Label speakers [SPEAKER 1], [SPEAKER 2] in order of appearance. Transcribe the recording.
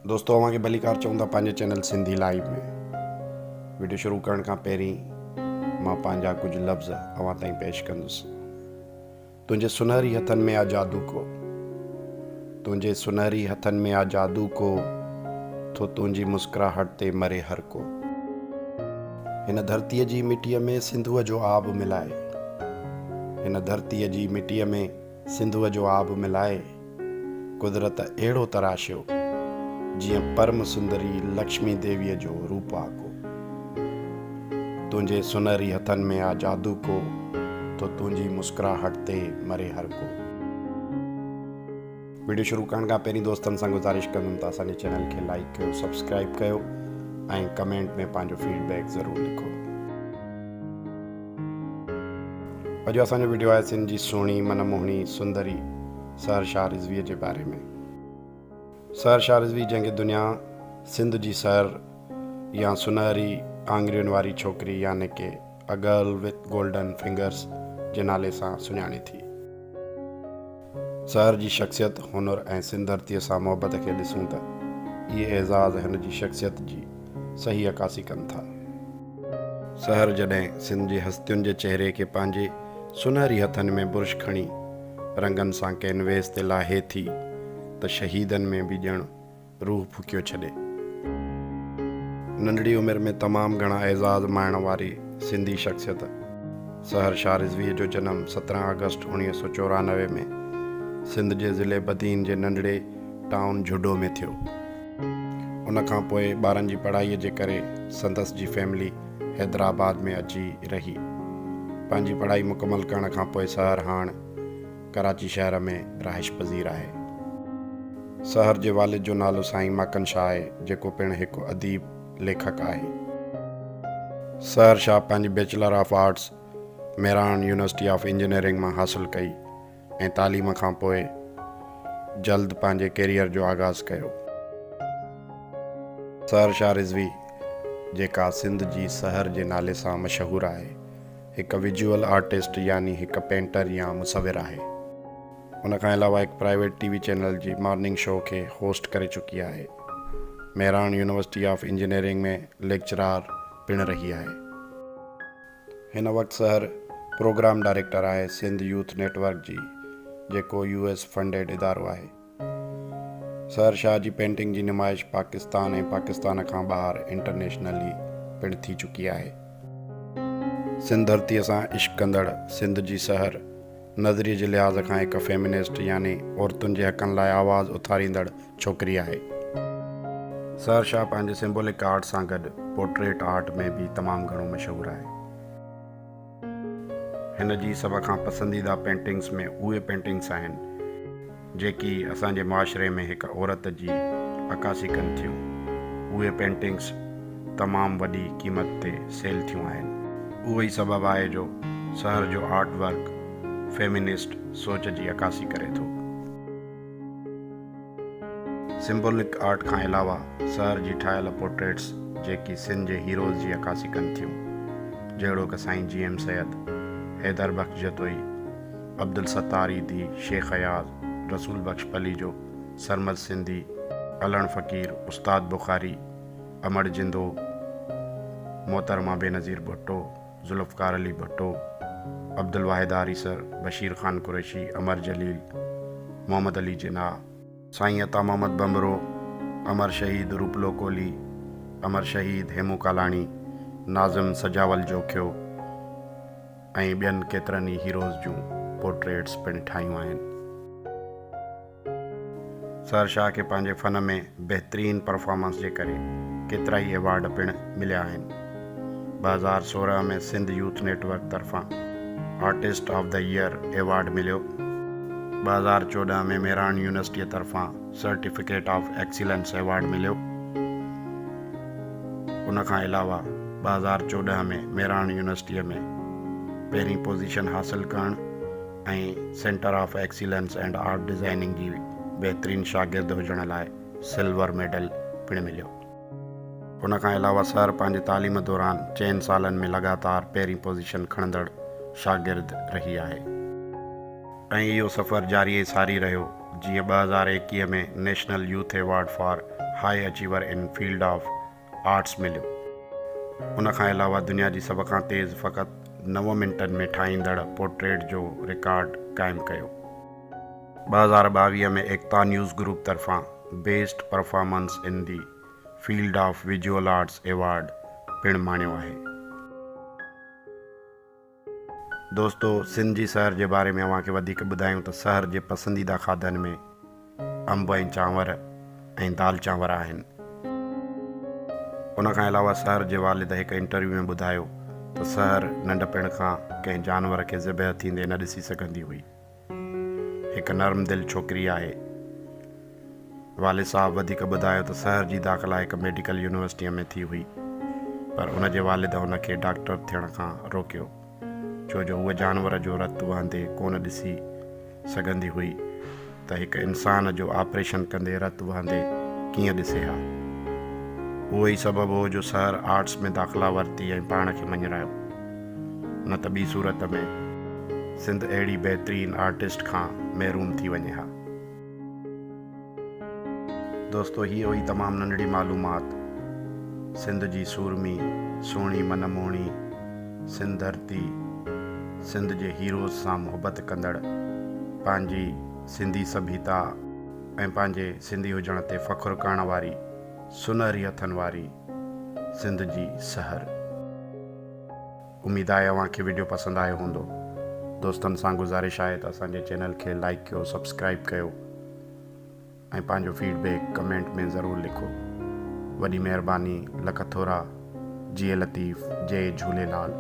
[SPEAKER 1] दोस्तों अवांखे भलीकार चवंदा पंहिंजे चैनल सिंधी लाइव में। वीडियो शुरू करण खां पहिरीं मां पंहिंजा कुझु लफ़्ज़ अवां ताईं पेश कंदुसि। तुंहिंजे सुनहरी हथनि में आ जादू को, तुंहिंजे सुनहरी हथनि में आ जादू को, थो तुंहिंजी मुस्कुराहट ते मरे हर को। हिन धरतीअ जी मिटीअ में सिंधूअ जो आब मिलाए, हिन धरतीअ जी मिटीअ में सिंधूअ जो आब मिलाए, कुदरत अहिड़ो तराशियो जीअं परम सुंदरी लक्ष्मी देवीअ जो रूप आको। तुंहिंजे सुनहरी हथनि में आ जादू को, तो तुंहिंजी मुस्कुराहट ते मरे हर को। वीडियो शुरू करण खां पहिरीं दोस्तनि सां गुज़ारिश कंदुमि त असांजे चैनल खे लाइक कयो, सब्सक्राइब कयो ऐं कमेंट में पंहिंजो फीडबैक ज़रूरु लिखो। अॼु असांजो वीडियो आहे सिंध जी सुहिणी मनमोहिणी सुंदरी सहर शाह रिज़वीअ जे बारे में। सहर शाह रिज़वी जंहिंखे दुनिया सिंध जी सहर या सुनहरी आङुरियुनि वारी छोकिरी यानी कि a girl with golden fingers जे नाले सां सुञाणे थी। सहर जी शख़्सियत, हुनर ऐं सिंध धरतीअ सां मुहबत खे ॾिसूं त इहे एज़ाज़ हिन जी शख़्सियत जी सही अकासी कनि था। सहर जॾहिं सिंध जे हस्तियुनि जे चहिरे खे पंहिंजे सुनहरी हथनि में बुर्श खणी रंगनि सां कैनवेस ते लाहे थी त शहीदनि में बि ॼण रूह फूकियो छॾे। नंढड़ी उमिरि में तमामु घणा एज़ाज़ माणण वारी सिंधी शख़्सियत सहर शाह रिज़वीअ जो जनमु 17 अगस्त 1994 में सिंध जे ज़िले बदीन जे नंढड़े टाउन झुडो में थियो। उन खां पोइ ॿारनि जी पढ़ाईअ जे करे संदसि जी फैमिली हैदराबाद में अची रही। पंहिंजी पढ़ाई मुकमल करण खां पोइ सहर हाणे कराची शहर में रहाइश पज़ीर आहे। सहर जे वालिद जो नालो साईं माकन शाह आहे, जेको पिणु हिकु अदीब लेखक आहे। सहर शाह पंहिंजी bachelor of arts Mehran university of engineering मां हासिलु कई ऐं तालीम खां पोइ जल्द पंहिंजे कैरियर जो आगाज़ कयो। सहर शाह रिज़वी जेका सिंध जी सहर जे नाले सां मशहूरु आहे, हिकु विजुअल आर्टिस्ट यानी हिकु पेंटर या मुसविर आहे। उन खां अलावा हिकु प्राइवेट टीवी चैनल जी मॉर्निंग शो खे होस्ट करे चुकी आहे। मेरान यूनिवर्सिटी ऑफ इंजीनियरिंग में लेक्चरार पिणु रही आहे। हिन वक़्तु सहर प्रोग्राम डायरेक्टर आहे सिंध यूथ नेटवर्क जी, जेको US फंडेड इदारो आहे। सहर शाह जी पेंटिंग जी नुमाइश पाकिस्तान ऐं पाकिस्तान खां ॿाहिरि इंटरनेशनली पिणु थी चुकी आहे। सिंध धरतीअ सां इश्क कंदड़ सिंध जी सहर नज़रिये जे लिहाज़ खां हिकु फेमिनिस्ट यानी औरतुनि जे हक़नि लाइ आवाज़ उथारींदड़ छोकिरी आहे। सहर शाह पंहिंजे सिंबोलिक आर्ट सां गॾु पोर्ट्रेट आर्ट में बि तमामु घणो मशहूरु आहे। हिन जी सभ खां पसंदीदा पेंटिंग्स में उहे पेंटिंग्स आहिनि जेकी असांजे मुआशरे में हिकु औरत जी अकासी कनि थियूं। उहे पेंटिंग्स तमामु वॾी क़ीमत ते सेल थियूं आहिनि। उहो ई सबबु आहे जो सहर जो आर्ट वर्क फेमिनिस्ट सोच जी अकासी करे थो। सिंबोलिक आर्ट खां अलावा सहर जी ठाहियल पोर्ट्रेट्स जेकी सिंध जे हीरोज़ जी अकासी कनि थियूं, जहिड़ो कि साईं GM सैयद, हैदर बख्श जतोई, अब्दुल सत्तार ईदी, शेख अयाज़, रसूल बख्श पलीजो, सरमद सिंधी, अलण फ़कीर, उस्ताद बुखारी, अमर जिंदो, मोहतरमा बेनज़ीर भुट्टो, जुल्फ़कार अली भुट्टो, अब्दुल वाहिद आरीसर, बशीर खान कुरैशी, अमर जलील, मोहम्मद अली जिन्ना, साईं अता मोहम्मद बंबरो, अमर शहीद रूपलो कोहली, अमर शहीद हेमू कालाणी, नाज़िम सजावल जोखियो ऐं ॿियनि केतिरनि ई हीरोज़ जूं पोर्ट्रेट्स पिणु ठाहियूं आहिनि। सहर शाह खे पंहिंजे फ़न में बहितरीन परफॉर्मेंस जे करे केतिरा ई एवार्ड पिणु मिलिया आहिनि। 2016 में सिंध यूथ नेटवर्क तरफ़ां artist of the year award मिलियो। 2014 में मेरान यूनिवर्सिटीअ तरफ़ां सर्टिफिकेट ऑफ एक्सीलेंस एवार्ड मिलियो। उन खां अलावा 2014 में मेरान यूनिवर्सिटीअ में पहिरीं पोज़ीशन हासिलु करणु ऐं centre of excellence and art designing जी बहितरीन शागिर्द हुजण लाइ सिल्वर मेडल पिणु मिलियो। उन खां अलावा सहर पंहिंजे तालीम दौरान 4 सालनि में लगातार पहिरीं पोज़ीशन खणंदड़ शागिर्द रही आहे ऐं इहो सफ़र जारी सारी रहियो जीअं 2021 में national youth award for high achiever इन फील्ड ऑफ आर्ट्स मिलियो। उन खां अलावा दुनिया जी सभ खां तेज़ फ़क़ति 9 मिंटनि में ठाहींदड़ पोर्ट्रेट जो रिकॉर्ड क़ाइमु कयो। 2022 में एकता न्यूज़ ग्रुप तरफ़ां best performance in the field of visual arts award पिणु माणियो आहे। दोस्तो, सिंध जी शहर जे बारे में अव्हांखे वधीक ॿुधायूं त शहर जे पसंदीदा खाधनि में अंब ऐं चांवर ऐं दाल चांवर आहिनि। उन खां अलावा शहर जे वालिद हिकु इंटरव्यू में ॿुधायो त शहर नंढपिण खां कंहिं जानवर खे ज़िबह थींदे न ॾिसी सघंदी हुई। हिकु नरम दिलि छोकिरी आहे। वालिद साहब वधीक ॿुधायो त शहर जी दाख़िला हिकु मेडिकल यूनिवर्सिटीअ में थी हुई, पर उन जे वालिद हुन खे डॉक्टर थियण खां रोकियो, छो जो उहा जानवर जो रतु वहंदे कोन ॾिसी सघंदी हुई त हिकु इंसान जो ऑपरेशन कंदे रतु वहंदे कीअं ॾिसे हा। उहो ई सबबु हो जो शहर आर्ट्स में दाख़िला वरिती ऐं पाण खे मञरायो, न त ॿी सूरत में सिंध अहिड़ी बहितरीन आर्टिस्ट खां महरूम थी वञे हा। दोस्तो, हीअ हुई तमामु नंढड़ी मालूमात सिंध जी सूरमी, सुहिणी मनमोहणी सिंध धरती, सिंध जे हीरोज़ सां मुहबत कंदड़, पंहिंजी सिंधी सभ्यता ऐं पंहिंजे सिंधी हुजण ते फ़ख़्रु करण वारी सुनहरी हथनि वारी सिंध जी शहर। उमेद आहे अव्हांखे वीडियो पसंदि आयो हूंदो। दोस्तनि सां गुज़ारिश आहे त असांजे चैनल खे लाइक कयो, सब्सक्राइब कयो ऐं पंहिंजो फीडबैक कमेंट में ज़रूरु लिखो। वॾी महिरबानी। लख थोरा। जी लतीफ़। जय झूलेलाल।